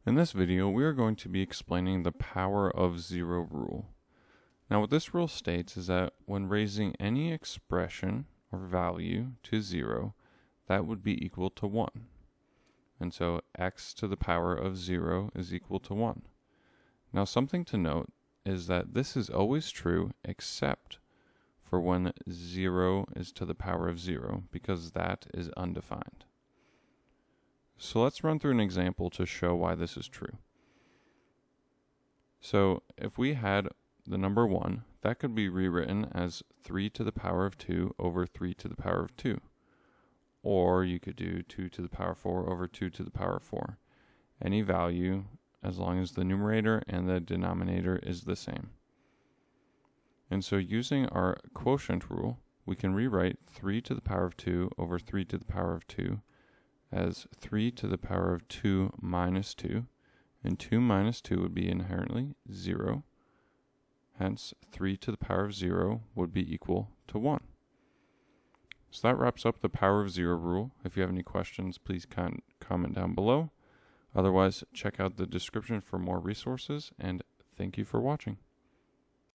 In this video, we are going to be explaining the power of zero rule. Now, what this rule states is that when raising any expression or value to 0, that would be equal to 1. And so x to the power of 0 is equal to 1. Now, something to note is that this is always true except for when 0 is to the power of 0, because that is undefined. So let's run through an example to show why this is true. So if we had the number 1, that could be rewritten as 3 to the power of 2 over 3 to the power of 2. Or you could do 2 to the power of 4 over 2 to the power of 4. Any value, as long as the numerator and the denominator is the same. And so using our quotient rule, we can rewrite 3 to the power of 2 over 3 to the power of 2 as 3 to the power of 2 minus 2. And 2 minus 2 would be inherently 0. Hence, 3 to the power of 0 would be equal to 1. So that wraps up the power of 0 rule. If you have any questions, please comment down below. Otherwise, check out the description for more resources, and thank you for watching.